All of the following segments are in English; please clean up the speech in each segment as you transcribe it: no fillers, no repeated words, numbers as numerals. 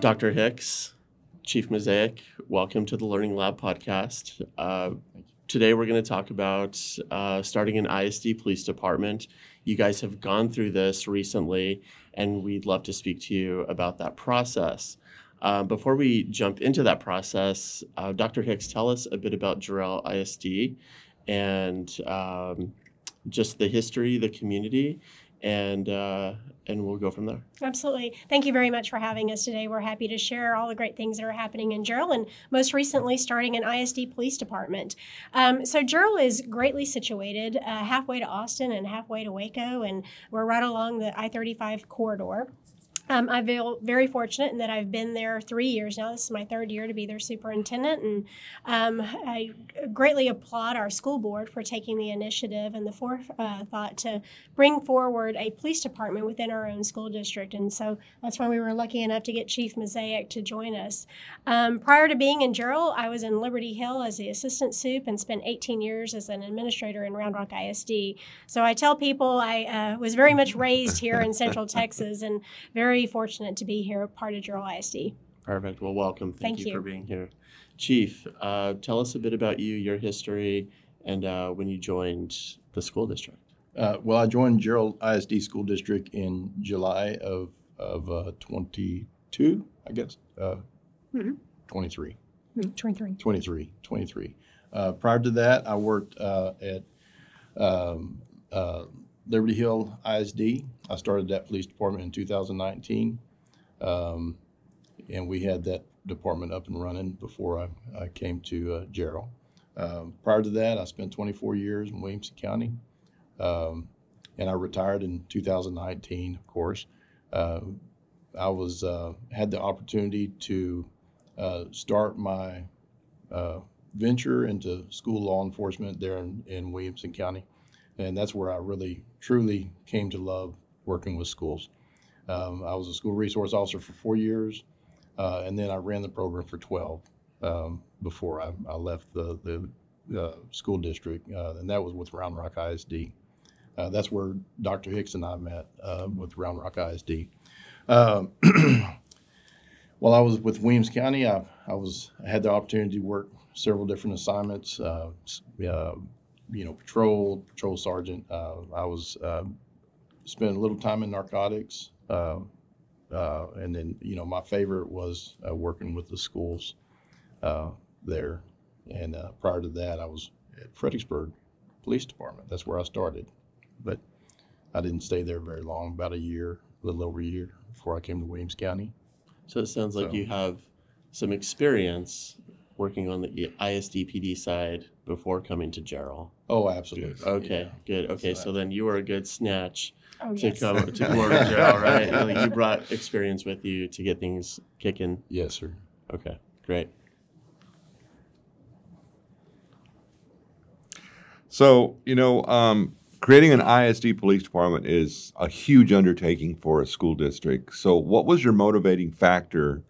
Dr. Hicks, Chief Mezayek, welcome to the Learning Lab podcast. Today we're going to talk about starting an ISD police department. You guys have gone through this recently, and we'd love to speak to you about that process. Before we jump into that process, Dr. Hicks, tell us a bit about Jarrell ISD and just the history, the community, and we'll go from there. Absolutely. Thank you very much for having us today. We're happy to share all the great things that are happening in Jarrell, and most recently starting an ISD police department. So Jarrell is greatly situated, halfway to Austin and halfway to Waco, and we're right along the I-35 corridor. I feel very fortunate in that I've been there 3 years now. This is my third year to be their superintendent, and I greatly applaud our school board for taking the initiative and the forethought to bring forward a police department within our own school district. And so that's why we were lucky enough to get Chief Mezayek to join us. Prior to being in Jarrell, I was in Liberty Hill as the assistant sup and spent 18 years as an administrator in Round Rock ISD. So I tell people I was very much raised here in Central Texas and very fortunate to be here, part of Jarrell ISD. Perfect. Well, welcome. Thank you for being here. Chief, tell us a bit about you, your history, and when you joined the school district. Well, I joined Jarrell ISD School District in July of 22, I guess. 23. 23. Prior to that, I worked at Liberty Hill ISD. I started that police department in 2019, and we had that department up and running before I came to Jarrell. Prior to that, I spent 24 years in Williamson County, and I retired in 2019, of course. I had the opportunity to start my venture into school law enforcement there in Williamson County. And that's where I really, truly came to love working with schools. I was a school resource officer for 4 years, and then I ran the program for 12 before I left the school district, and that was with Round Rock ISD. That's where Dr. Hicks and I met with Round Rock ISD. While I was with Williams County, I had the opportunity to work several different assignments. Patrol sergeant. I was spent a little time in narcotics, and then my favorite was working with the schools there. And prior to that, I was at Fredericksburg Police Department. That's where I started, but I didn't stay there very long. About a little over a year before I came to Williams County. So it sounds like you have some experience working on the ISD-PD side before coming to Jarrell. Oh, absolutely. Okay, yeah. Good. Okay, so then you were a good snatch yes. to come over to Jarrell, right? Like you brought experience with you to get things kicking. Yes, sir. Okay, great. So, creating an ISD police department is a huge undertaking for a school district. So what was your motivating factor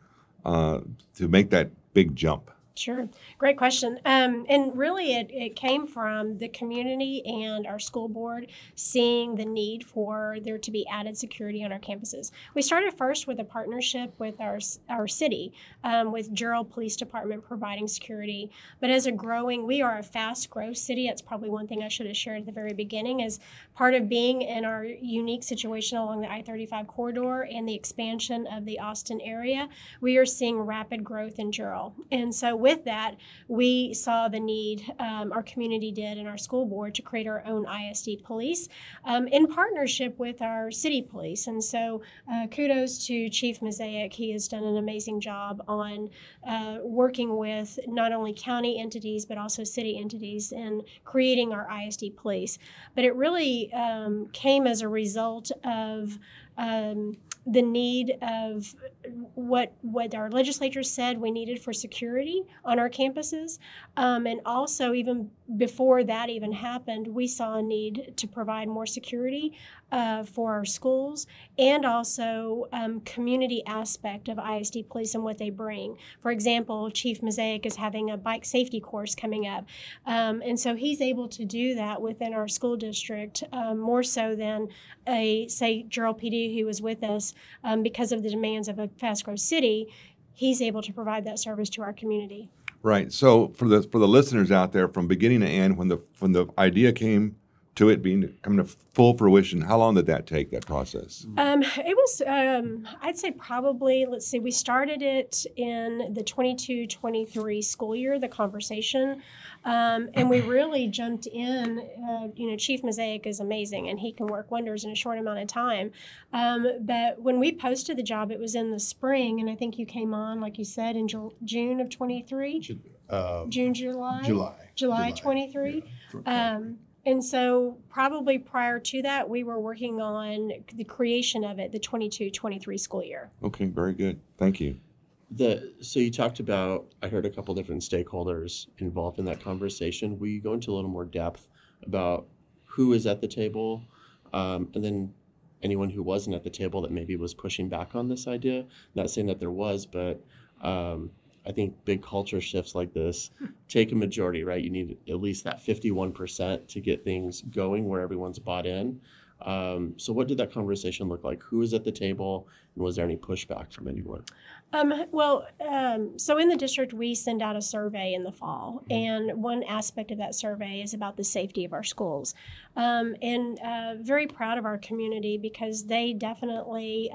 to make that big jump? Sure. Great question. And really it came from the community and our school board seeing the need for there to be added security on our campuses. We started first with a partnership with our city, with Jarrell Police Department providing security. But we are a fast growth city. That's probably one thing I should have shared at the very beginning. As part of being in our unique situation along the I-35 corridor and the expansion of the Austin area, we are seeing rapid growth in Jarrell. And so with that, we saw the need, our community did, and our school board to create our own ISD police in partnership with our city police. And so kudos to Chief Mezayek. He has done an amazing job on working with not only county entities, but also city entities in creating our ISD police. But it really came as a result of the need of what our legislature said we needed for security on our campuses, and also even before that even happened, we saw a need to provide more security for our schools, and also community aspect of ISD police and what they bring. For example, Chief Mezayek is having a bike safety course coming up, and so he's able to do that within our school district more so than say Jarrell PD, who was with us because of the demands of a fast-growth city. He's able to provide that service to our community. Right. So for the listeners out there, from beginning to end, when the idea came to it coming to full fruition, how long did that take, that process? It was, I'd say probably, we started it in the 22-23 school year, the conversation, and we really jumped in. Chief Mezayek is amazing, and he can work wonders in a short amount of time. But when we posted the job, it was in the spring, and I think you came on, like you said, in June of 23? July 23? Yeah. And so probably prior to that, we were working on the creation of it, the 22-23 school year. Okay, very good. Thank you. So you talked about, I heard a couple different stakeholders involved in that conversation. Will you go into a little more depth about who is at the table, and then anyone who wasn't at the table that maybe was pushing back on this idea? Not saying that there was, but I think big culture shifts like this take a majority, right? You need at least that 51% to get things going where everyone's bought in. So what did that conversation look like? Who was at the table, and was there any pushback from anyone? So in the district, we send out a survey in the fall, and one aspect of that survey is about the safety of our schools. And very proud of our community because they definitely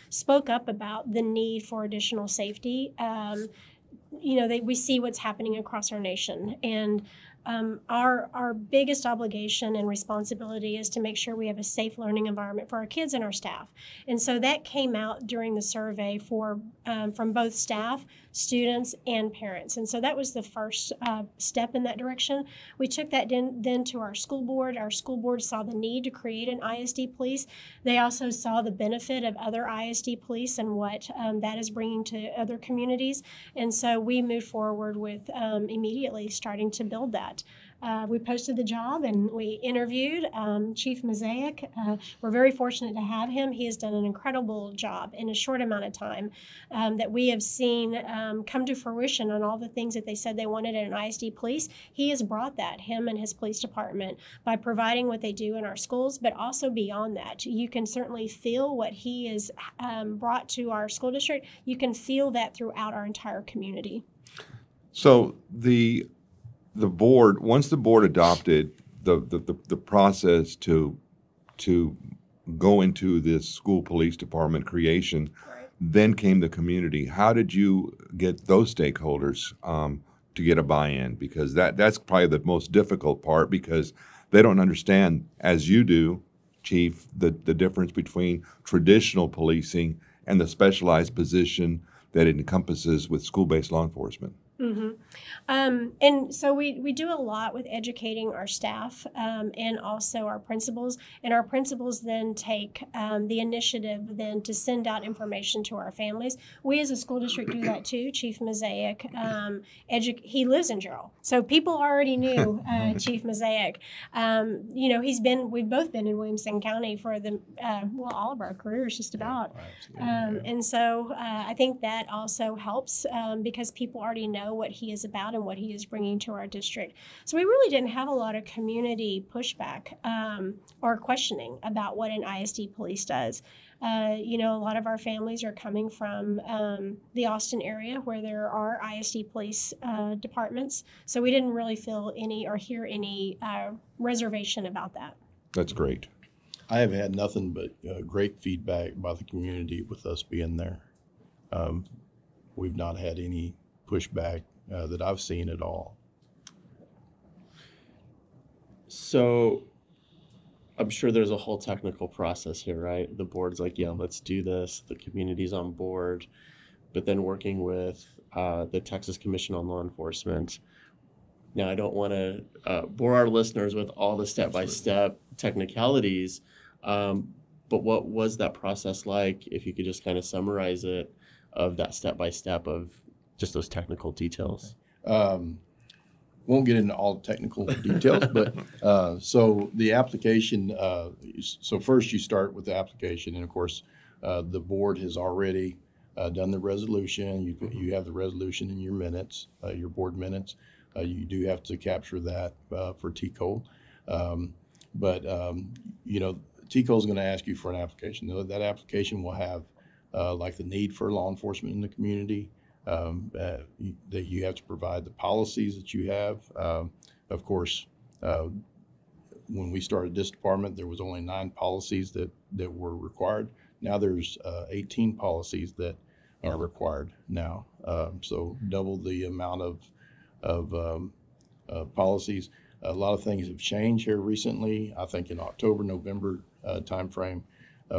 spoke up about the need for additional safety. We see what's happening across our nation, and our biggest obligation and responsibility is to make sure we have a safe learning environment for our kids and our staff. And so that came out during the survey from both staff, students, and parents. And so that was the first step in that direction. We took that then to our school board. Our school board saw the need to create an ISD police. They also saw the benefit of other ISD police and what that is bringing to other communities. And so we moved forward with immediately starting to build that. We posted the job and we interviewed Chief Mezayek. We're very fortunate to have him. He has done an incredible job in a short amount of time that we have seen come to fruition on all the things that they said they wanted in an ISD police. He has brought that, him and his police department, by providing what they do in our schools, but also beyond that. You can certainly feel what he has brought to our school district. You can feel that throughout our entire community. So the board, once the board adopted the process to go into this school police department creation, right, then came the community. How did you get those stakeholders to get a buy-in? Because that's probably the most difficult part, because they don't understand, as you do, Chief, the difference between traditional policing and the specialized position that it encompasses with school-based law enforcement. Mm-hmm. And so we do a lot with educating our staff and also our principals. And our principals then take the initiative then to send out information to our families. We as a school district do that too. Chief Mezayek, he lives in Jarrell. So people already knew Chief Mezayek. We've both been in Williamson County for all of our careers just about. And so I think that also helps because people already know what he is about and what he is bringing to our district. So we really didn't have a lot of community pushback or questioning about what an ISD police does. A lot of our families are coming from the Austin area where there are ISD police departments. So we didn't really feel any or hear any reservation about that. That's great. I have had nothing but great feedback by the community with us being there. We've not had any pushback that I've seen at all. So I'm sure there's a whole technical process here, right? The board's like, yeah, let's do this. The community's on board. But then working with the Texas Commission on Law Enforcement. Now, I don't want to bore our listeners with all the step-by-step technicalities, but what was that process like, if you could just kind of summarize it, of that step-by-step of just those technical details? won't get into all the technical details, but so the application. So first, you start with the application, and of course, the board has already done the resolution. You have the resolution in your minutes, your board minutes. You do have to capture that for TCOL. But TCOL is going to ask you for an application. That application will have like the need for law enforcement in the community, that you have to provide the policies that you have. Of course, when we started this department, there was only 9 policies that were required. Now there's 18 policies that are required now. So double the amount of policies. A lot of things have changed here recently. I think in October, November timeframe,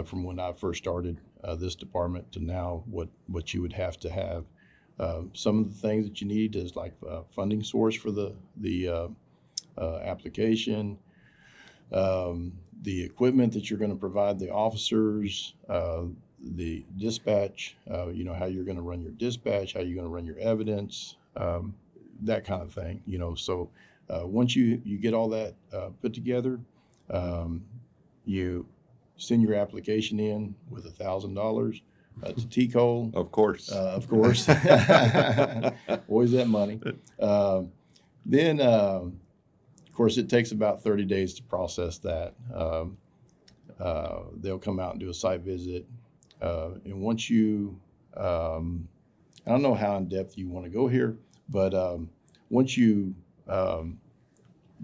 from when I first started this department to now, what you would have to have. Some of the things that you need is like funding source for the application, the equipment that you're going to provide the officers, the dispatch, how you're going to run your dispatch, how you're going to run your evidence, that kind of thing. So once you get all that put together, you send your application in with $1,000 to TCOL. Of course. Of course. Always that money. Then, of course, it takes about 30 days to process that. They'll come out and do a site visit. And once you, I don't know how in depth you want to go here, but once you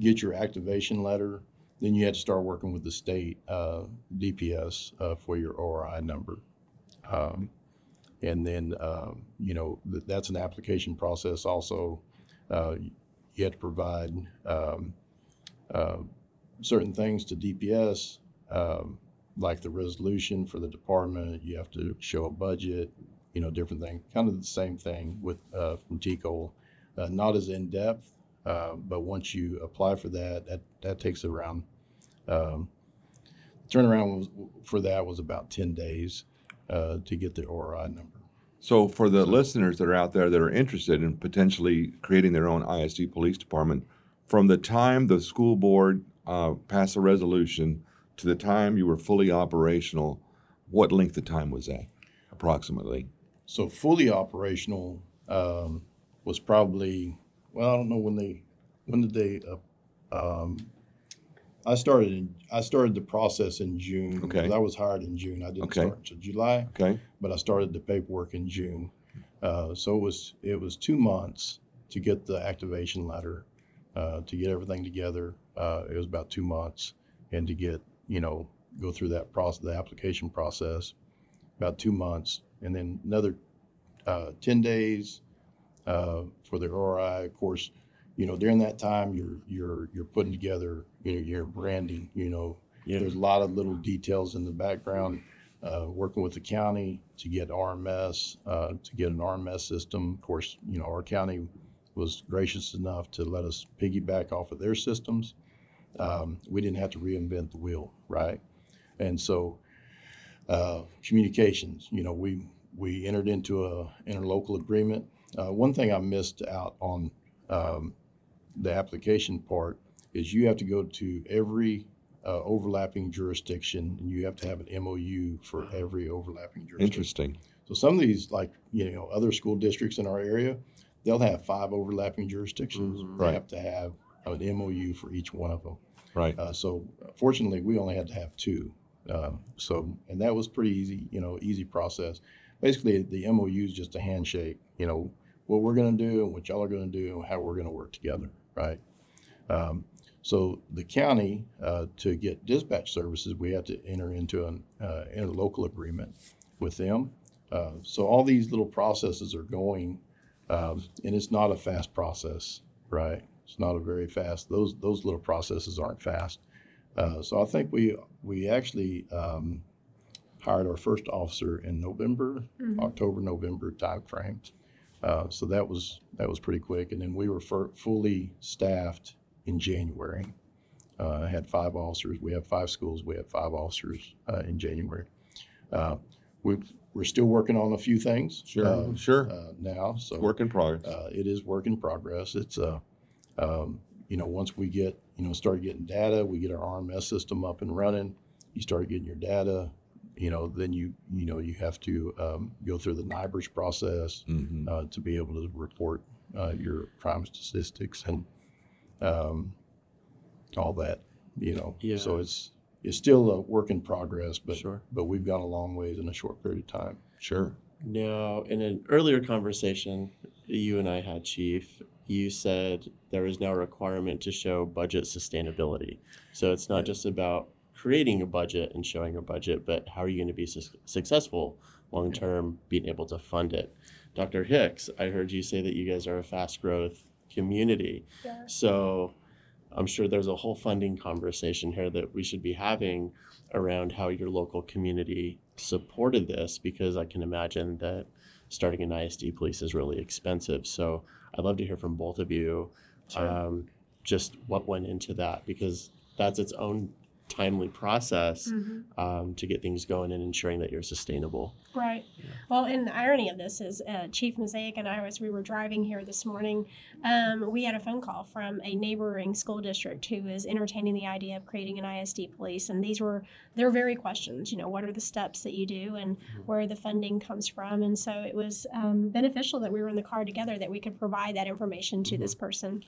get your activation letter, then you had to start working with the state DPS for your ORI number. And then, that's an application process also. You have to provide certain things to DPS, like the resolution for the department. You have to show a budget, different things. Kind of the same thing with from TCOL. Not as in depth, but once you apply for that takes around. Turnaround for that was about 10 days to get the ORI number. So for the listeners that are out there that are interested in potentially creating their own ISD police department, from the time the school board passed a resolution to the time you were fully operational, what length of time was that, approximately? So fully operational was probably, I don't know when did they. I started the process in June. Okay. Because I was hired in June. I didn't start until July. Okay. But I started the paperwork in June. So it was 2 months to get the activation letter, to get everything together. It was about 2 months, and to get go through that process, the application process, about 2 months, and then another 10 days for the ORI. Of course, during that time you're putting together your branding. There's a lot of little details in the background. Working with the county to get RMS, to get an RMS system. Of course, our county was gracious enough to let us piggyback off of their systems. We didn't have to reinvent the wheel, right? And so communications, we entered into a interlocal agreement. One thing I missed out on the application part is you have to go to every overlapping jurisdiction, and you have to have an MOU for every overlapping jurisdiction. Interesting. So some of these, like, other school districts in our area, they'll have 5 overlapping jurisdictions. Mm-hmm. They Right. have to have an MOU for each one of them. Right. So fortunately, we only had to have 2. And that was pretty easy, easy process. Basically, the MOU is just a handshake, what we're going to do and what y'all are going to do and how we're going to work together, right? So the county, to get dispatch services, we had to enter into an interlocal agreement with them. So all these little processes are going, and it's not a fast process, right? It's not a very fast. Those little processes aren't fast. So I think we actually hired our first officer in November, October, November timeframe. So that was pretty quick, and then we were fully staffed in January. I had 5 officers. We have 5 schools. We had 5 officers in January. We're still working on a few things. Sure. Now, so Work in progress. it is work in progress. It's Once we get, start getting data, we get our RMS system up and running, you start getting your data, then you have to go through the NIBRS process to be able to report your crime statistics and all that, Yeah. So it's still a work in progress, but Sure. but we've gone a long ways in a short period of time. Sure. Now, in an earlier conversation you and I had, Chief, you said there is now a requirement to show budget sustainability. So it's not just about creating a budget and showing a budget, but how are you going to be successful long term being able to fund it? Dr. Hicks, I heard you say that you guys are a fast growth community. Yeah. So I'm sure there's a whole funding conversation here that we should be having around how your local community supported this, because I can imagine that starting an ISD police is really expensive. So I'd love to hear from both of you just what went into that, because that's its own timely process to get things going and ensuring that you're sustainable. Right. Well, and the irony of this is Chief Mezayek and I, as we were driving here this morning, we had a phone call from a neighboring school district who is entertaining the idea of creating an ISD police. And their very questions, what are the steps that you do and where the funding comes from? And so it was beneficial that we were in the car together, that we could provide that information to this person.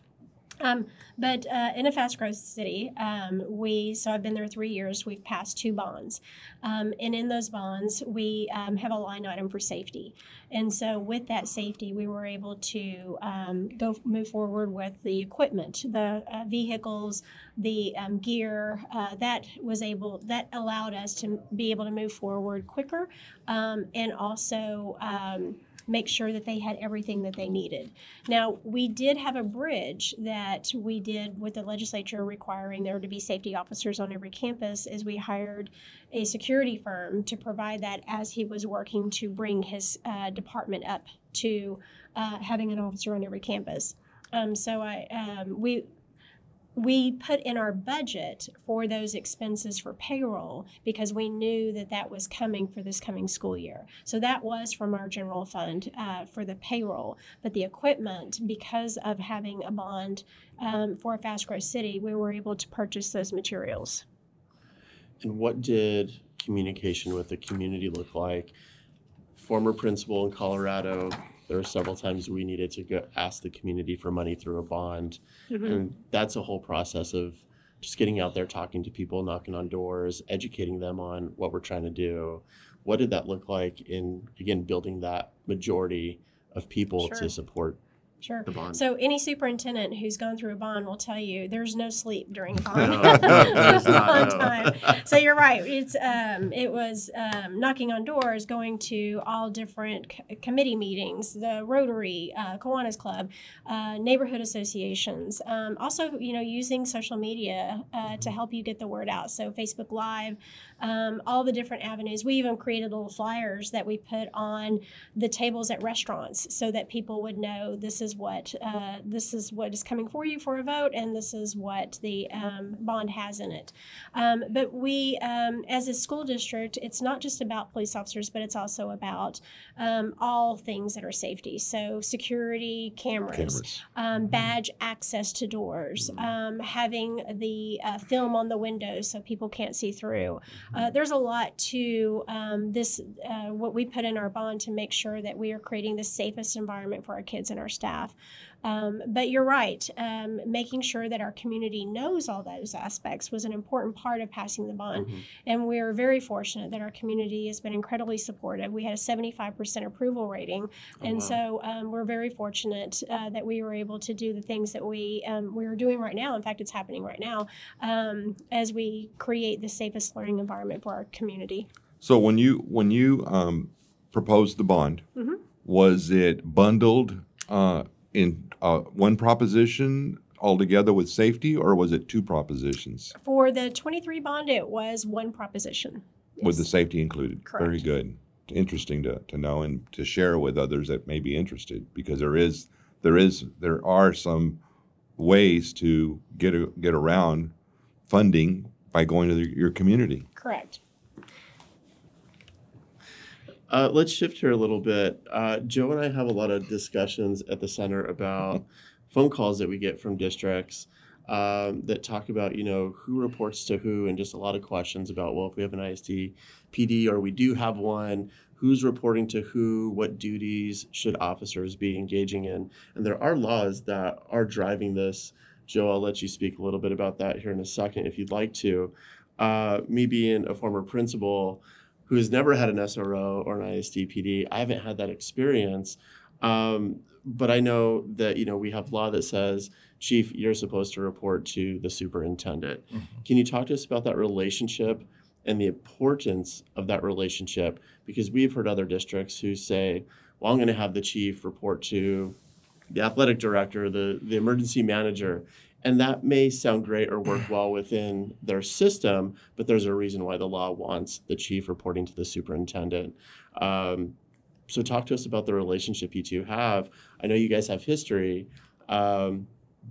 But in a fast growth city, so I've been there 3 years, we've passed 2 bonds. And in those bonds, we have a line item for safety. And so with that safety, we were able to move forward with the equipment, the vehicles, the gear, that allowed us to be able to move forward quicker, and also make sure that they had everything that they needed. Now, we did have a bridge that we did with the legislature requiring there to be safety officers on every campus, as we hired a security firm to provide that as he was working to bring his department up to having an officer on every campus. We put in our budget for those expenses for payroll because we knew that was coming for this coming school year. So that was from our general fund for the payroll. But the equipment, because of having a bond for a fast growth city, we were able to purchase those materials. And what did communication with the community look like? Former principal in Colorado, there were several times we needed to go ask the community for money through a bond. And that's a whole process of just getting out there, talking to people, knocking on doors, educating them on what we're trying to do. What did that look like in, again, building that majority of people to support Sure. the bond? So any superintendent who's gone through a bond will tell you there's no sleep during a bond. There's not, no. Time. So you're right. It was knocking on doors, going to all different committee meetings, the Rotary, Kiwanis Club, neighborhood associations. Also, using social media to help you get the word out. So Facebook Live, all the different avenues. We even created little flyers that we put on the tables at restaurants so that people would know this is what is coming for you for a vote, and this is what the bond has in it. But we, as a school district, it's not just about police officers, but it's also about all things that are safety. So security, cameras. Badge access to doors, having the film on the windows so people can't see through. There's a lot to what we put in our bond to make sure that we are creating the safest environment for our kids and our staff. But you're right, making sure that our community knows all those aspects was an important part of passing the bond. And we're very fortunate that our community has been incredibly supportive. We had a 75% approval rating. So we're very fortunate that we were able to do the things that we are doing right now. In fact, it's happening right now as we create the safest learning environment for our community. So when you proposed the bond, was it bundled in one proposition altogether with safety, or was it 2 propositions? For the 23 bond, it was 1 proposition. With the safety included. Correct. Very good. Interesting to know and to share with others that may be interested, because there are some ways to get around funding by going to your community. Correct. Let's shift here a little bit. Joe and I have a lot of discussions at the center about phone calls that we get from districts that talk about, who reports to who, and just a lot of questions about, well, if we have an ISD PD or we do have one, who's reporting to who, what duties should officers be engaging in? And there are laws that are driving this. Joe, I'll let you speak a little bit about that here in a second if you'd like to. Me being a former principal who has never had an SRO or an ISD PD, I haven't had that experience. But I know that, we have law that says, Chief, you're supposed to report to the superintendent. Mm-hmm. Can you talk to us about that relationship and the importance of that relationship? Because we've heard other districts who say, well, I'm going to have the chief report to the athletic director, the emergency manager. And that may sound great or work well within their system, but there's a reason why the law wants the chief reporting to the superintendent. So talk to us about the relationship you two have. I know you guys have history,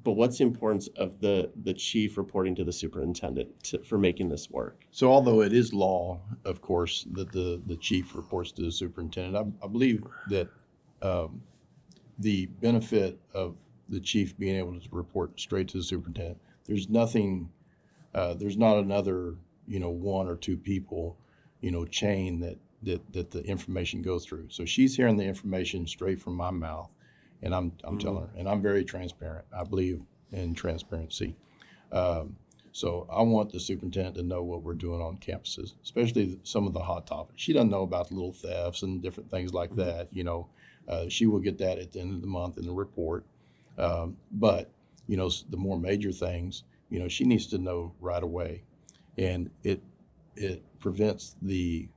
but what's the importance of the chief reporting to the superintendent for making this work? So although it is law, of course, that the chief reports to the superintendent, I believe that the benefit of the chief being able to report straight to the superintendent, there's not another, one or two people, chain that the information goes through. So she's hearing the information straight from my mouth, and I'm telling her, and I'm very transparent. I believe in transparency. So I want the superintendent to know what we're doing on campuses, especially some of the hot topics. She doesn't know about the little thefts and different things like that. She will get that at the end of the month in the report. But the more major things, she needs to know right away, and it prevents the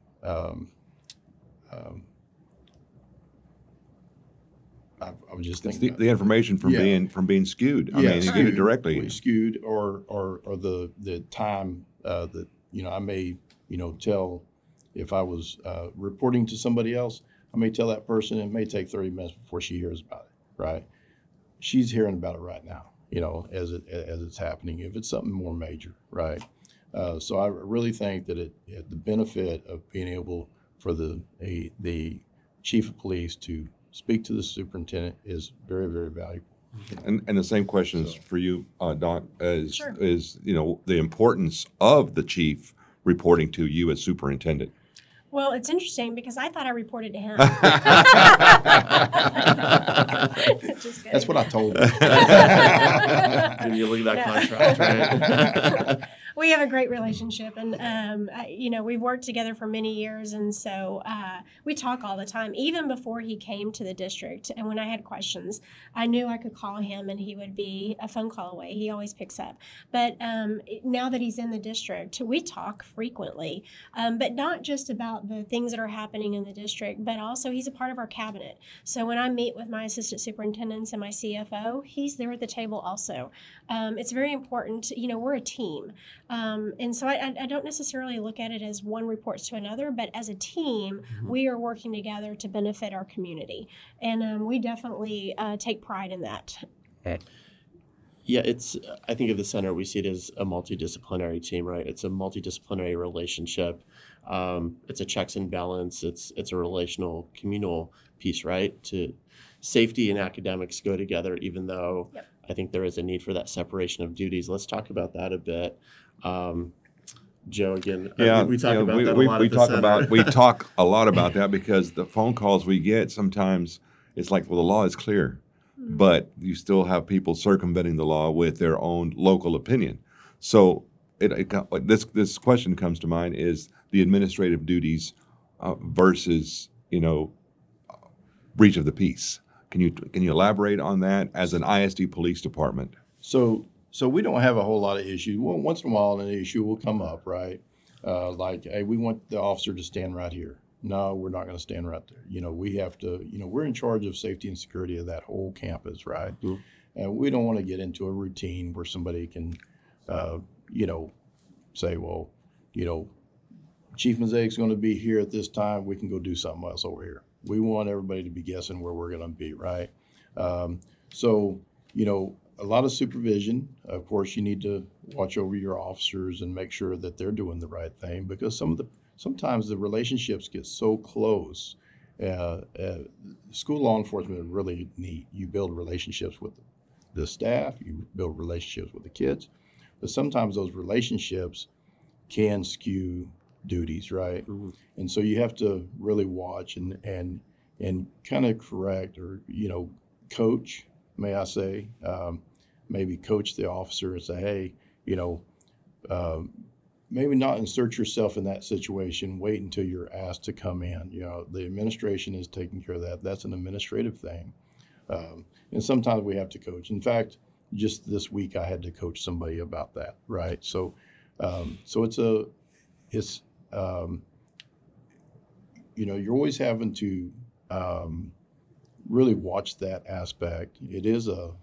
I was just thinking the information from being skewed. I mean, you get it directly skewed, or the time that I may tell if I was reporting to somebody else, I may tell that person, and it may take 30 minutes before she hears about it. Right? She's hearing about it right now. As it's happening. If it's something more major, right? So I really think that the benefit of being able for the chief of police to speak to the superintendent is very, very valuable. And the same question is for you, Doc, Sure. is the importance of the chief reporting to you as superintendent. Well, it's interesting because I thought I reported to him. Just kidding. That's what I told him. When you look at that contract, right? We have a great relationship, and we've worked together for many years, and so we talk all the time. Even before he came to the district, and when I had questions, I knew I could call him, and he would be a phone call away. He always picks up. But now that he's in the district, we talk frequently, but not just about the things that are happening in the district, but also he's a part of our cabinet. So when I meet with my assistant superintendents and my CFO, he's there at the table also. It's very important. We're a team. And so I don't necessarily look at it as one reports to another, but as a team, we are working together to benefit our community. And we definitely take pride in that. Yeah, I think of the center, we see it as a multidisciplinary team, right? It's a multidisciplinary relationship. It's a checks and balance. It's a relational, communal piece, right? To safety and academics go together, even though I think there is a need for that separation of duties. Let's talk about that a bit. Joe, again, we talk about that a lot at the center. We talk a lot about that because the phone calls we get sometimes, it's like, well, the law is clear, but you still have people circumventing the law with their own local opinion. So this question comes to mind is the administrative duties versus breach of the peace. Can you elaborate on that as an ISD police department? So we don't have a whole lot of issues. Well, once in a while, an issue will come up, right? Like, hey, we want the officer to stand right here. No, we're not going to stand right there. We have to, we're in charge of safety and security of that whole campus, right? Mm-hmm. And we don't want to get into a routine where somebody can, say, well, Chief Mezayek's going to be here at this time. We can go do something else over here. We want everybody to be guessing where we're going to be, right? A lot of supervision. Of course, you need to watch over your officers and make sure that they're doing the right thing, because sometimes the relationships get so close. School law enforcement is really neat. You build relationships with the staff, you build relationships with the kids, but sometimes those relationships can skew duties, right? Mhm. And so you have to really watch and kind of correct or, coach, may I say, maybe coach the officer and say, hey, maybe not insert yourself in that situation. Wait until you're asked to come in. The administration is taking care of that. That's an administrative thing. And sometimes we have to coach. In fact, just this week I had to coach somebody about that, right? So you're always having to really watch that aspect. It is a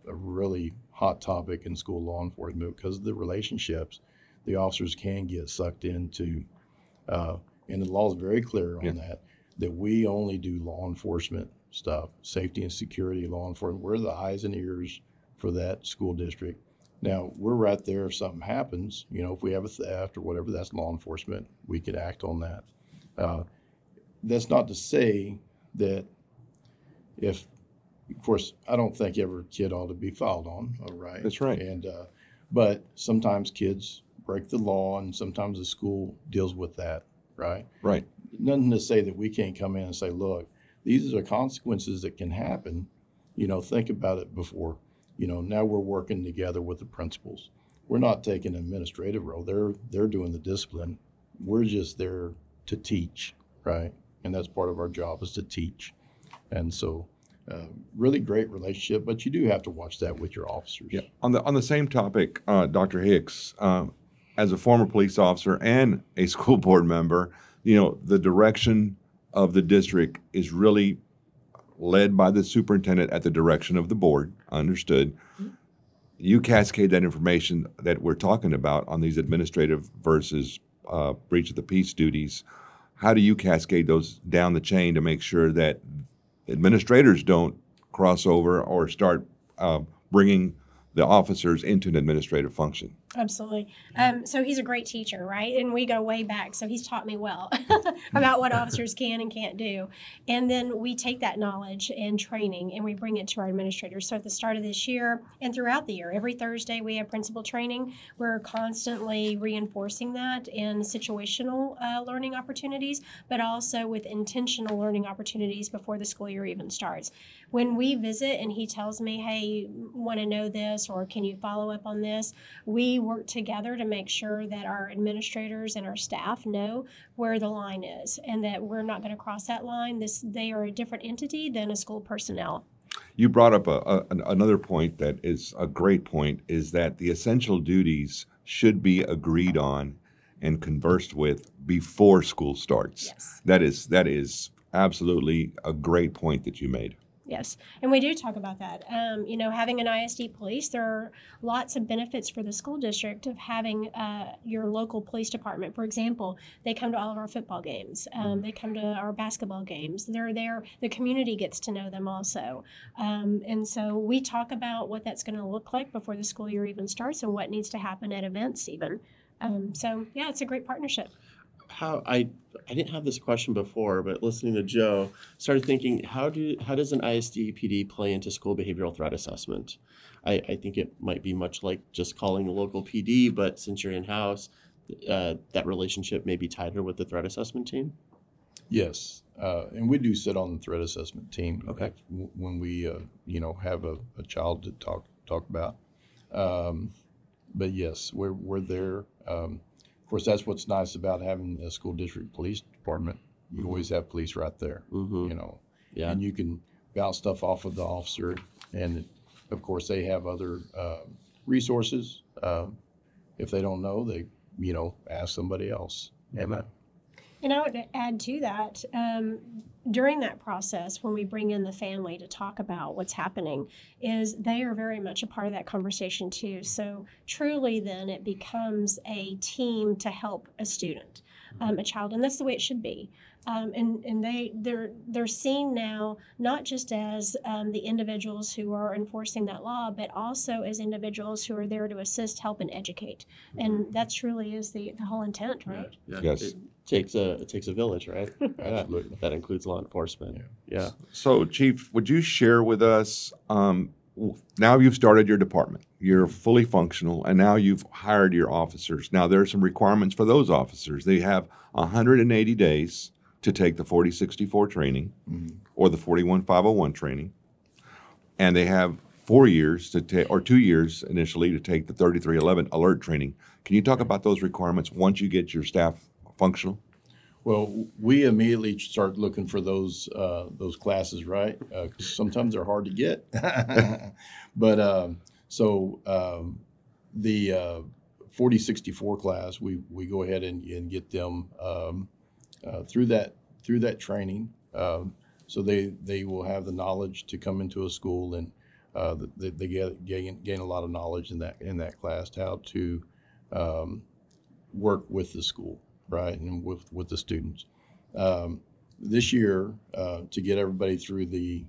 really hot topic in school law enforcement because of the relationships the officers can get sucked into. And the law is very clear on that we only do law enforcement stuff, safety and security, law enforcement. We're the eyes and ears for that school district. Now, we're right there if something happens. If we have a theft or whatever, that's law enforcement. We could act on that. That's not to say that of course, I don't think every kid ought to be filed on, all right? That's right. But sometimes kids break the law, and sometimes the school deals with that, right? Right. Nothing to say that we can't come in and say, look, these are the consequences that can happen. Think about it before. Now we're working together with the principals. We're not taking an administrative role. They're doing the discipline. We're just there to teach, right? And that's part of our job is to teach. And so really great relationship, but you do have to watch that with your officers. Yeah. On the same topic, Dr. Hicks, as a former police officer and a school board member, the direction of the district is really led by the superintendent at the direction of the board. Understood. Mm-hmm. You cascade that information that we're talking about on these administrative versus breach of the peace duties. How do you cascade those down the chain to make sure that administrators don't cross over or start bringing the officers into an administrative function? Absolutely. So he's a great teacher, right? And we go way back. So he's taught me well about what officers can and can't do. And then we take that knowledge and training and we bring it to our administrators. So at the start of this year and throughout the year, every Thursday we have principal training. We're constantly reinforcing that in situational learning opportunities, but also with intentional learning opportunities before the school year even starts. When we visit and he tells me, hey, want to know this or can you follow up on this, we work together to make sure that our administrators and our staff know where the line is and that we're not going to cross that line. They are a different entity than a school personnel. You brought up another point that is a great point, is that the essential duties should be agreed on and conversed with before school starts. Yes. That is absolutely a great point that you made. Yes, and we do talk about that. Having an ISD police, there are lots of benefits for the school district of having your local police department. For example, they come to all of our football games. They come to our basketball games. They're there. The community gets to know them also. And so we talk about what that's going to look like before the school year even starts and what needs to happen at events even. It's a great partnership. I didn't have this question before, but listening to Joe, started thinking, how does an ISD PD play into school behavioral threat assessment? I think it might be much like just calling the local PD, but since you're in-house, that relationship may be tighter with the threat assessment team? Yes, and we do sit on the threat assessment team. Okay. When we have a child to talk about. But yes, we're there. Of course, that's what's nice about having a school district police department. You always have police right there, Yeah. And you can bounce stuff off of the officer. And of course, they have other resources. If they don't know, they, ask somebody else. Amen. And I would add to that, during that process, when we bring in the family to talk about what's happening, is they are very much a part of that conversation too. So truly then it becomes a team to help a student, a child, and that's the way it should be. And they're seen now not just as the individuals who are enforcing that law, but also as individuals who are there to assist, help, and educate. And that truly is the whole intent, right? Yeah. Yes. It takes a village, right? Absolutely. That includes law enforcement. Yeah. So, Chief, would you share with us now you've started your department. You're fully functional, and now you've hired your officers. Now there are some requirements for those officers. They have 180 days to take the 4064 training or the 41501 training, and they have 4 years to take, or 2 years initially, to take the 3311 alert training. Can you talk about those requirements once you get your staff functional? Well, we immediately start looking for those classes, right? 'Cause sometimes they're hard to get. But the 4064 class, we go ahead and get them through that training, so they will have the knowledge to come into a school, and they gain a lot of knowledge in that class, how to work with the school, right, and with the students. This year, to get everybody through the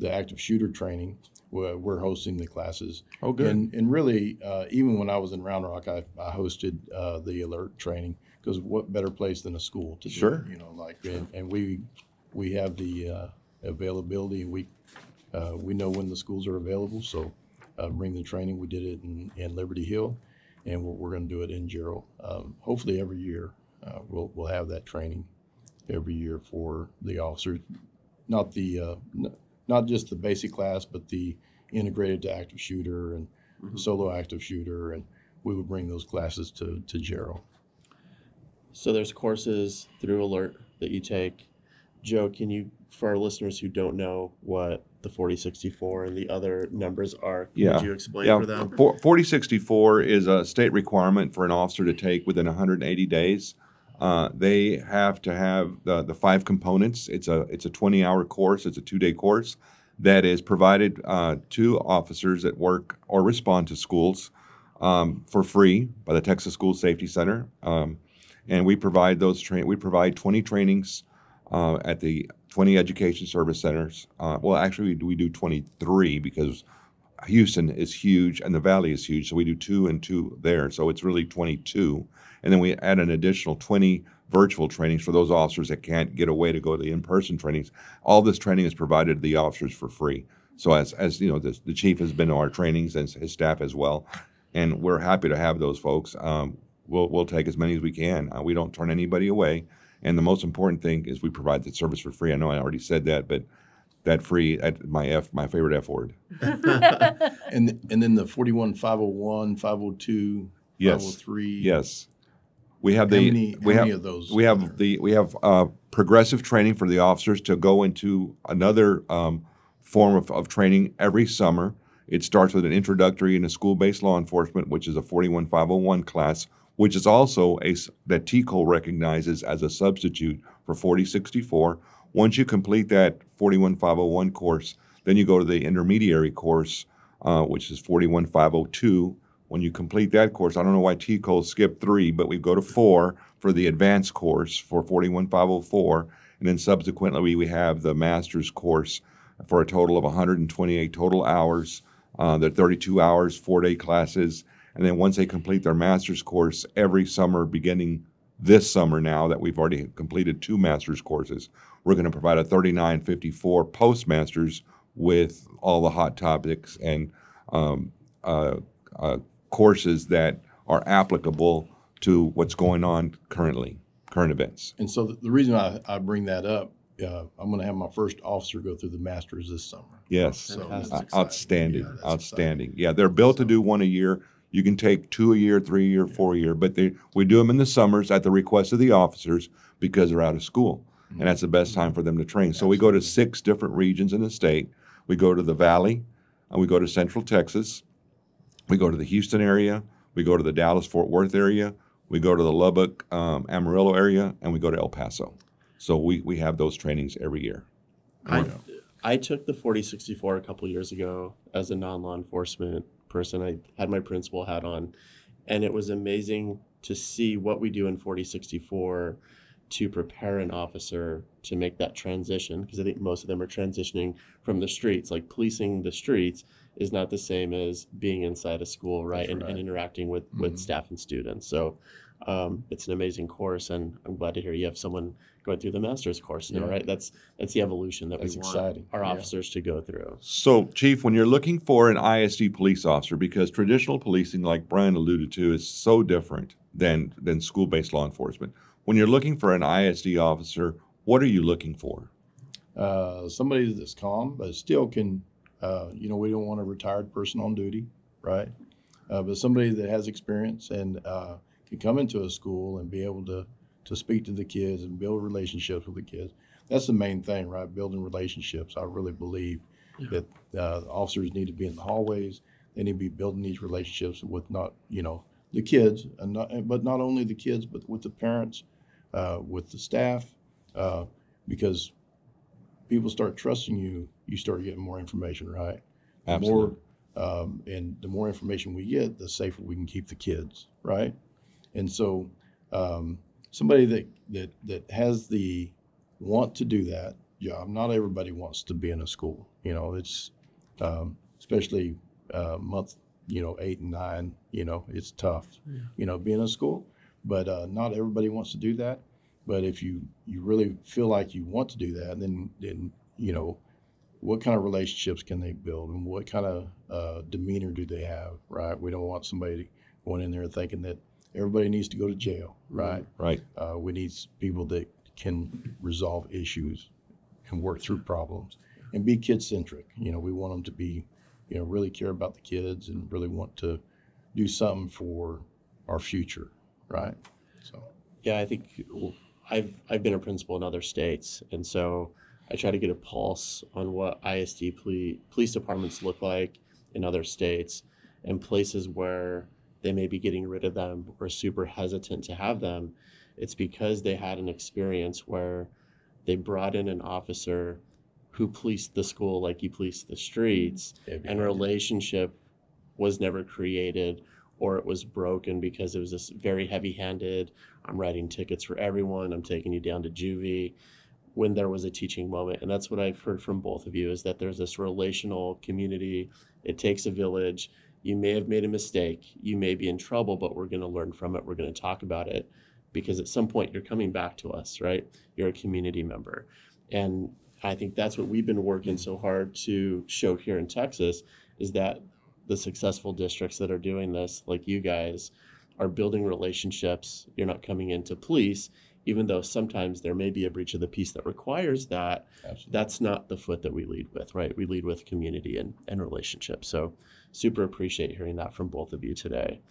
active shooter training, we're hosting the classes. Oh, good. And really, even when I was in Round Rock, I hosted the alert training, because what better place than a school to do it, Sure. and we have the availability. We know when the schools are available, so bring the training. We did it in Liberty Hill, and we're going to do it in Jarrell. Hopefully every year we'll have that training every year for the officers, not just the basic class, but the integrated to active shooter and solo active shooter, and we would bring those classes to Jarrell. So there's courses through Alert that you take. Joe, can you, for our listeners who don't know what the 4064 and the other numbers are, could you explain for them? 4064 is a state requirement for an officer to take within 180 days. They have to have the 5 components. It's a 20-hour course. It's a 2-day course that is provided to officers that work or respond to schools for free by the Texas School Safety Center. And we provide we provide 20 trainings at the 20 education service centers. Well, actually, we do 23 because Houston is huge and the Valley is huge, so we do 2 and 2 there. So it's really 22. And then we add an additional 20 virtual trainings for those officers that can't get away to go to the in-person trainings. All this training is provided to the officers for free. So as you know, the chief has been to our trainings and his staff as well, and we're happy to have those folks. We'll take as many as we can. We don't turn anybody away. And the most important thing is we provide the service for free. I know I already said that, but that free, my favorite F word. And then the 41501, 502, Yes. 503. Yes. We have How many of those? We have progressive training for the officers to go into another form of training every summer. It starts with an introductory in a school-based law enforcement, which is a 41501 class, which is also that TCOL recognizes as a substitute for 4064. Once you complete that 41501 course, then you go to the intermediary course, which is 41502. When you complete that course, I don't know why TCOL skipped 3, but we go to 4 for the advanced course for 41504. And then subsequently, we have the master's course for a total of 128 total hours. They're 32 hours, 4-day classes. And then once they complete their master's course every summer, beginning this summer now that we've already completed 2 master's courses, we're going to provide a 3954 postmasters with all the hot topics and courses that are applicable to what's going on currently, current events. And so the reason I bring that up, I'm going to have my first officer go through the masters this summer. Yes, So outstanding, Yeah, that's outstanding. exciting. Yeah, they're built to do 1 a year. You can take 2 a year, 3 a year, 4 a year, but we do them in the summers at the request of the officers because they're out of school, and that's the best time for them to train. So we go to 6 different regions in the state. We go to the Valley, and we go to Central Texas. We go to the Houston area. We go to the Dallas-Fort Worth area. We go to the Lubbock, Amarillo area, and we go to El Paso. So we have those trainings every year. I took the 4064 a couple years ago as a non-law enforcement person. I had my principal hat on, and it was amazing to see what we do in 4064 to prepare an officer to make that transition, because I think most of them are transitioning from the streets. Like policing the streets is not the same as being inside a school, right? That's right. And interacting with staff and students. So it's an amazing course, and I'm glad to hear you have someone going through the master's course now, right? That's the evolution that That's we want exciting. our officers to go through. So, Chief, when you're looking for an ISD police officer, because traditional policing, like Brian alluded to, is so different than school-based law enforcement. When you're looking for an ISD officer, what are you looking for? Somebody that's calm, but still can, we don't want a retired person on duty, right? But somebody that has experience and can come into a school and be able to speak to the kids and build relationships with the kids. That's the main thing, right? Building relationships. I really believe that officers need to be in the hallways. They need to be building these relationships with the kids, but not only the kids, but with the parents, with the staff, because people start trusting you, you start getting more information, right? Absolutely. And the more information we get, the safer we can keep the kids, right? And so somebody that has the want to do that job, not everybody wants to be in a school. It's especially month 8 and 9, it's tough, being in a school, but not everybody wants to do that. But if you really feel like you want to do that, then what kind of relationships can they build, and what kind of demeanor do they have, right? We don't want somebody going in there thinking that everybody needs to go to jail, right? Right. We need people that can resolve issues and work through problems and be kid-centric. We want them to be, really care about the kids and really want to do something for our future, right? So. Yeah, I think I've been a principal in other states, and so I try to get a pulse on what ISD police departments look like in other states, and places where they may be getting rid of them or super hesitant to have them. It's because they had an experience where they brought in an officer who policed the school like you police the streets, and a relationship was never created, or it was broken because it was this very heavy-handed, I'm writing tickets for everyone, I'm taking you down to juvie, when there was a teaching moment. And that's what I've heard from both of you, is that there's this relational community. It takes a village. You may have made a mistake. You may be in trouble, but we're going to learn from it. We're going to talk about it, because at some point you're coming back to us, right? You're a community member. And I think that's what we've been working so hard to show here in Texas, is that the successful districts that are doing this, like you guys, are building relationships. You're not coming in to police, even though sometimes there may be a breach of the peace that requires that. Absolutely. That's not the foot that we lead with, right? We lead with community and relationships. So super appreciate hearing that from both of you today.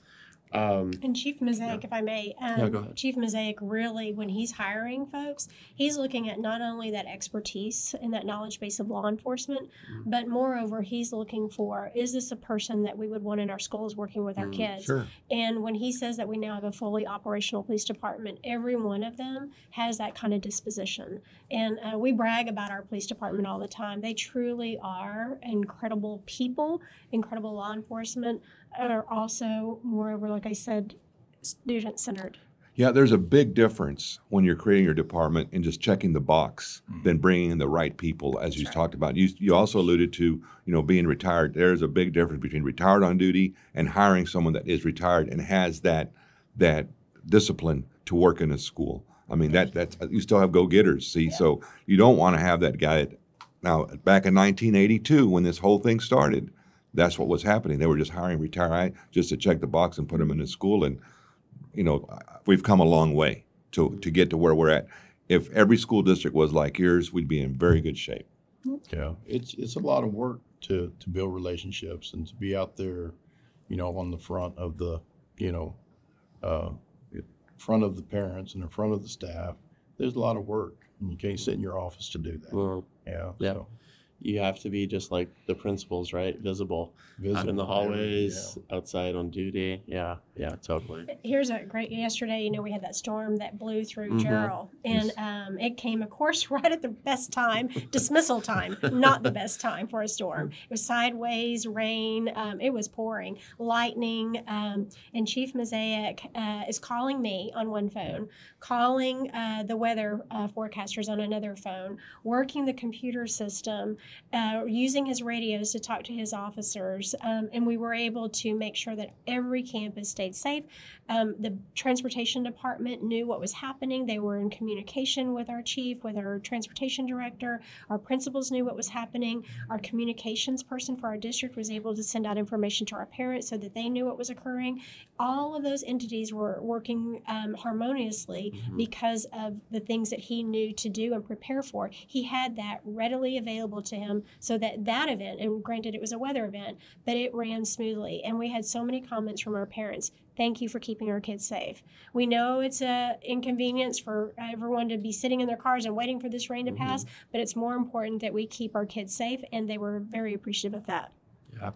And Chief Mezayek, if I may, go ahead. Chief Mezayek really, when he's hiring folks, he's looking at not only that expertise and that knowledge base of law enforcement, but moreover, he's looking for, is this a person that we would want in our schools working with our kids? Sure. And when he says that we now have a fully operational police department, every one of them has that kind of disposition. And we brag about our police department all the time. They truly are incredible people, incredible law enforcement, are also, moreover, like I said, student-centered. Yeah, there's a big difference when you're creating your department and just checking the box than bringing in the right people, as you talked about. You also alluded to, being retired. There's a big difference between retired on duty and hiring someone that is retired and has that discipline to work in a school. I mean, that's you still have go-getters, see? Yeah. So you don't want to have that guy now, back in 1982, when this whole thing started, that's what was happening. They were just hiring retired just to check the box and put them in a school. And, we've come a long way to get to where we're at. If every school district was like yours, we'd be in very good shape. Yeah, it's a lot of work to build relationships and to be out there, on the front of the, front of the parents and in front of the staff. There's a lot of work, and you can't sit in your office to do that. Well, yeah. So. You have to be just like the principals, right? Visible out in the hallways, outside on duty. Yeah, totally. Here's a great, yesterday, we had that storm that blew through Jarrell, and it came, of course, right at the best time, dismissal time, not the best time for a storm. It was sideways, rain, it was pouring, lightning, and Chief Mezayek is calling me on one phone, calling the weather forecasters on another phone, working the computer system, using his radios to talk to his officers. And we were able to make sure that every campus stayed safe. The transportation department knew what was happening. They were in communication with our chief, with our transportation director. Our principals knew what was happening. Our communications person for our district was able to send out information to our parents so that they knew what was occurring. All of those entities were working harmoniously because of the things that he knew to do and prepare for. He had that readily available to him so that that event, and granted it was a weather event, but it ran smoothly. And we had so many comments from our parents. Thank you for keeping our kids safe. We know it's an inconvenience for everyone to be sitting in their cars and waiting for this rain to pass, but it's more important that we keep our kids safe, and they were very appreciative of that. Yeah.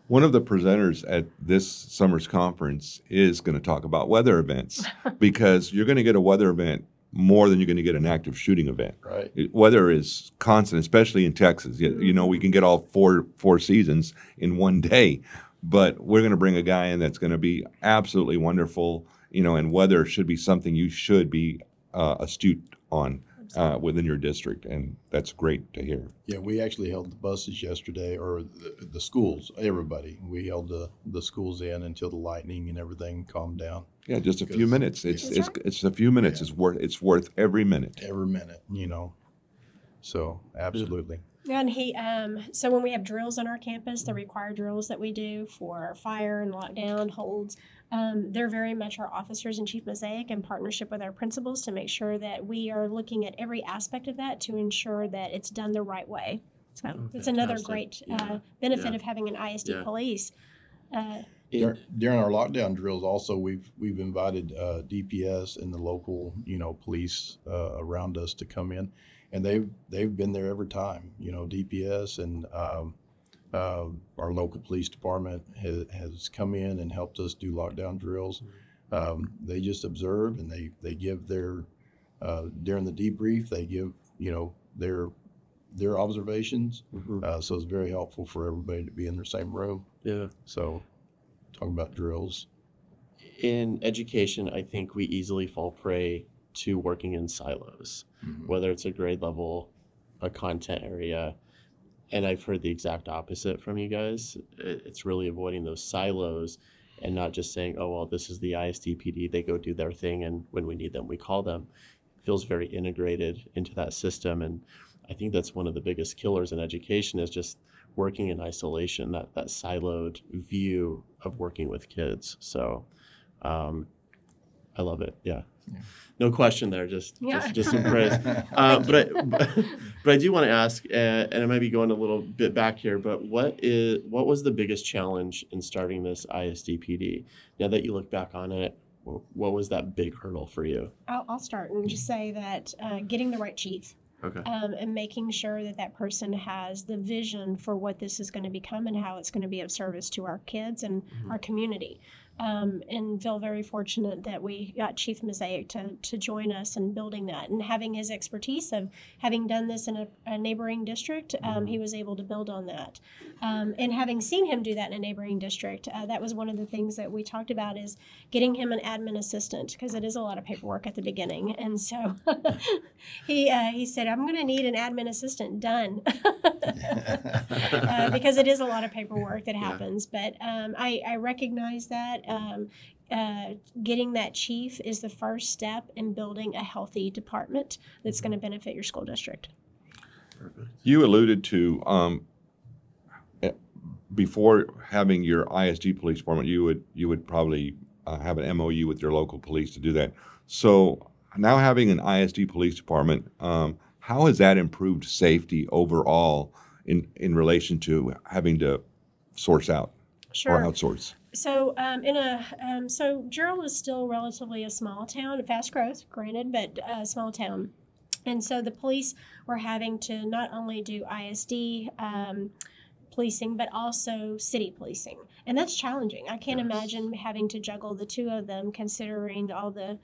One of the presenters at this summer's conference is going to talk about weather events because you're going to get a weather event more than you're going to get an active shooting event. Right. Weather is constant, especially in Texas. You know, we can get all four seasons in one day. But we're going to bring a guy in that's going to be absolutely wonderful, you know, and weather should be something you should be astute on within your district. And that's great to hear. Yeah, we actually held the buses yesterday, or the schools, everybody. We held the schools in until the lightning and everything calmed down. Yeah, just a few minutes. It's a few minutes. Yeah. It's worth every minute. Every minute, you know. So, absolutely. Yeah, and he, so when we have drills on our campus, the required drills that we do for fire and lockdown holds, they're very much our officers and Chief Mezayek in partnership with our principals to make sure that we are looking at every aspect of that to ensure that it's done the right way. So it's another great benefit of having an ISD police. During our lockdown drills, also we've invited DPS and the local, you know, police around us to come in. And they've been there every time, you know. DPS and our local police department has come in and helped us do lockdown drills. They just observe, and they give their during the debrief, they give, you know, their observations. So it's very helpful for everybody to be in the same room. Yeah. So talking about drills. In education, I think we easily fall prey to working in silos, whether it's a grade level, a content area. And I've heard the exact opposite from you guys. It's really avoiding those silos and not just saying, oh, well, this is the ISD PD, they go do their thing, and when we need them, we call them. It feels very integrated into that system. And I think that's one of the biggest killers in education is just working in isolation, that siloed view of working with kids. So I love it. Yeah. No question there, just some praise. But I do want to ask, and I might be going a little bit back here, but what was the biggest challenge in starting this ISD PD? Now that you look back on it, what was that big hurdle for you? I'll start and just say that getting the right chief. Okay. And making sure that that person has the vision for what this is going to become and how it's going to be of service to our kids and our community. And feel very fortunate that we got Chief Mezayek to join us in building that, and having his expertise of having done this in a neighboring district, he was able to build on that. And having seen him do that in a neighboring district, that was one of the things that we talked about is getting him an admin assistant, because it is a lot of paperwork at the beginning. And so he said, I'm going to need an admin assistant done because it is a lot of paperwork that happens. But I recognize that. Getting that chief is the first step in building a healthy department that's going to benefit your school district. Perfect. You alluded to before having your ISD police department, you would probably have an MOU with your local police to do that. So now having an ISD police department, how has that improved safety overall in relation to having to source out or outsource? So so Jarrell is still relatively a small town, fast growth, granted, but a small town. And so the police were having to not only do ISD policing, but also city policing. And that's challenging. I can't imagine having to juggle the two of them, considering all the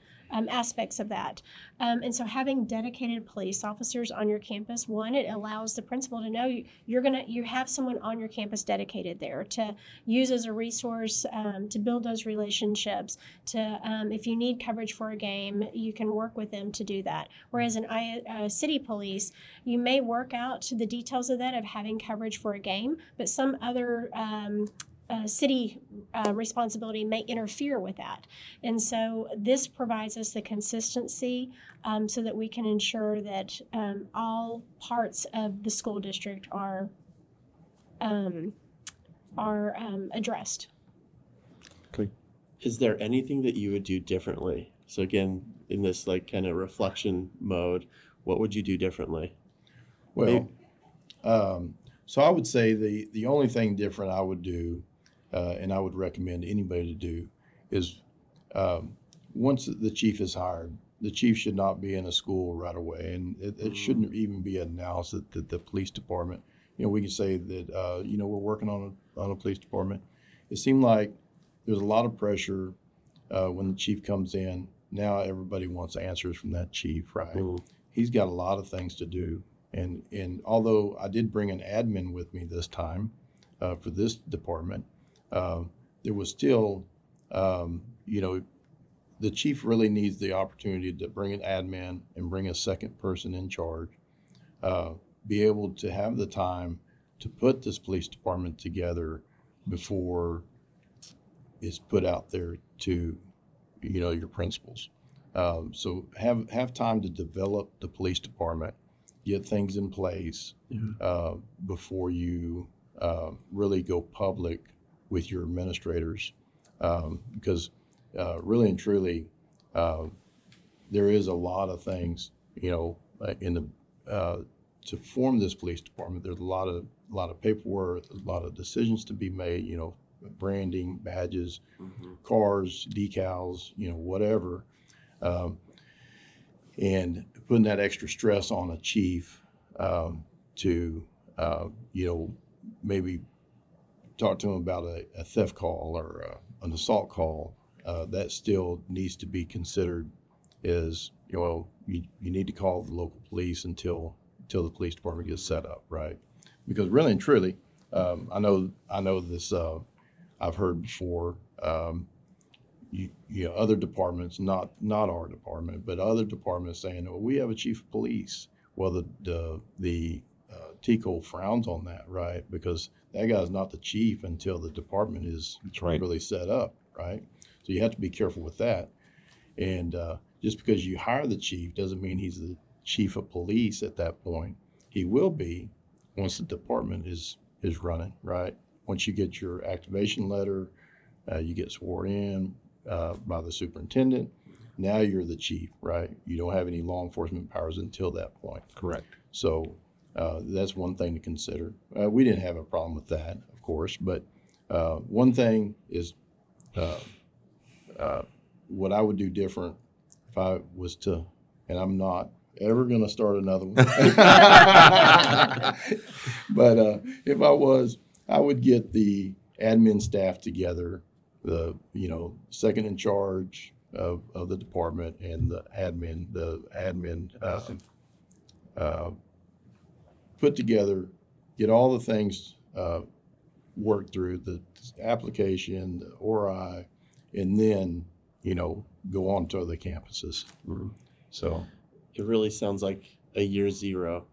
aspects of that. And so having dedicated police officers on your campus, one, it allows the principal to know you have someone on your campus dedicated there to use as a resource, to build those relationships, to if you need coverage for a game, you can work with them to do that. Whereas in city police, you may work out the details of that, of having coverage for a game, but some other city responsibility may interfere with that. And so this provides us the consistency so that we can ensure that all parts of the school district are addressed. Okay. Is there anything that you would do differently? So again, in this like kind of reflection mode, what would you do differently? Well, so I would say the only thing different I would do, and I would recommend anybody to do, is once the chief is hired, the chief should not be in a school right away, and it shouldn't even be announced that the police department, we can say that, we're working on a police department. It seemed like there's a lot of pressure when the chief comes in. Now everybody wants answers from that chief, right? He's got a lot of things to do. And although I did bring an admin with me this time for this department, there was still, the chief really needs the opportunity to bring an admin and bring a second person in charge, be able to have the time to put this police department together before it's put out there to, your principals. So have time to develop the police department, get things in place before you really go public with your administrators, because really and truly, there is a lot of things, to form this police department. There's a lot of paperwork, a lot of decisions to be made. Branding, badges, cars, decals, whatever, and putting that extra stress on a chief to maybe talk to him about a theft call or an assault call. That still needs to be considered. Is you need to call the local police until the police department gets set up, right? Because really and truly, I know this. I've heard before. Other departments, not our department, but other departments saying, "Well, we have a chief of police." Well, the TCO frowns on that, right? Because that guy's not the chief until the department is really set up, right? So you have to be careful with that. And just because you hire the chief doesn't mean he's the chief of police at that point. He will be once the department is running, right? Once you get your activation letter, you get sworn in by the superintendent. Now you're the chief, right? You don't have any law enforcement powers until that point. Correct. So that's one thing to consider. We didn't have a problem with that, of course, but one thing is what I would do different if I was to, and I'm not ever going to start another one, but if I was, I would get the admin staff together, the second in charge of the department and the admin put together, get all the things worked through, the application, the ORI, and then go on to other campuses. So it really sounds like a year zero.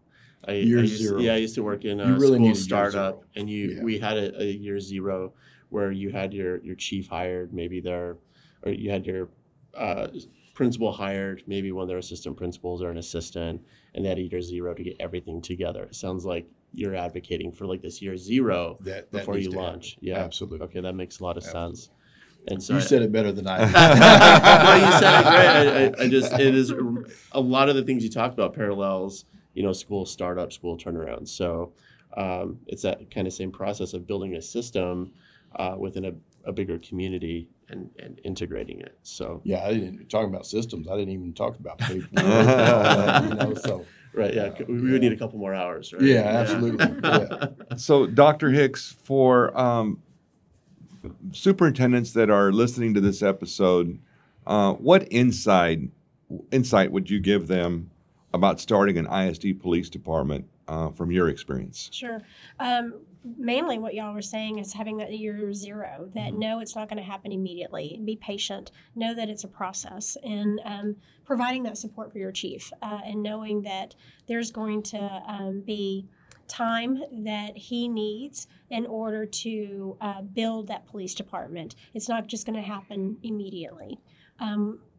I zero. used to work in a really school need a startup, year zero. and we had a year zero where you had your chief hired, maybe or you had your principal hired, maybe one of their assistant principals or an assistant, and they had a year zero to get everything together. It sounds like you're advocating for like this year zero that before you needs to launch. happen. Yeah, Absolutely. Okay, that makes a lot of sense. And so You said it better than I did. well, you said it great. It is a lot of the things you talked about parallels, school startup, school turnaround. So it's that kind of same process of building a system within a bigger community and integrating it. So Yeah, I didn't talking about systems. I didn't even talk about paper. You know, so right, yeah, we would need a couple more hours, right? yeah, absolutely. Yeah. So, Dr. Hicks, for superintendents that are listening to this episode, what insight would you give them about starting an ISD police department from your experience? Sure. Mainly what y'all were saying is having that year zero, that no, it's not going to happen immediately. Be patient. Know that it's a process, and providing that support for your chief, and knowing that there's going to be time that he needs in order to build that police department. It's not just going to happen immediately.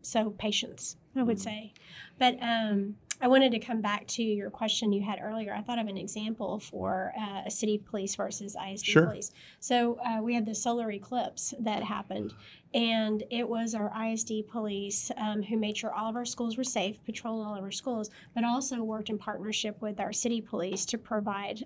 So patience, I would say. But I wanted to come back to your question you had earlier. I thought of an example for a city police versus ISD Sure. police. So we had the solar eclipse that happened, and it was our ISD police who made sure all of our schools were safe, patrolled all of our schools, but also worked in partnership with our city police to provide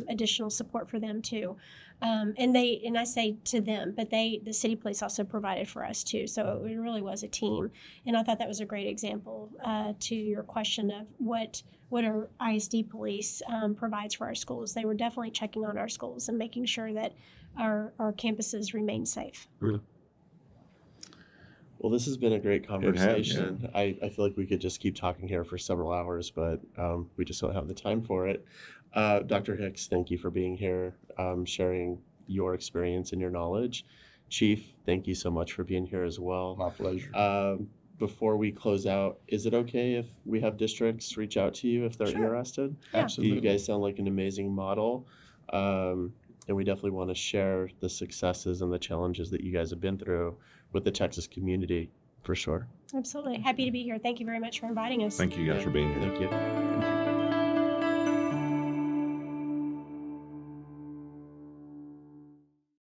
additional support for them too. And I say to them, but the city police also provided for us too. So it really was a team. And I thought that was a great example to your question of what our ISD police provides for our schools. They were definitely checking on our schools and making sure that our campuses remain safe. Well, this has been a great conversation. yeah. I feel like we could just keep talking here for several hours, but we just don't have the time for it. Dr. Hicks, thank you for being here, sharing your experience and your knowledge. Chief, thank you so much for being here as well. My pleasure. Before we close out, is it okay if we have districts reach out to you if they're Sure. interested? Yeah. Absolutely. You guys sound like an amazing model. And we definitely want to share the successes and the challenges that you guys have been through with the Texas community, for sure. Absolutely. Happy to be here. Thank you very much for inviting us. Thank you guys for being here. Thank you.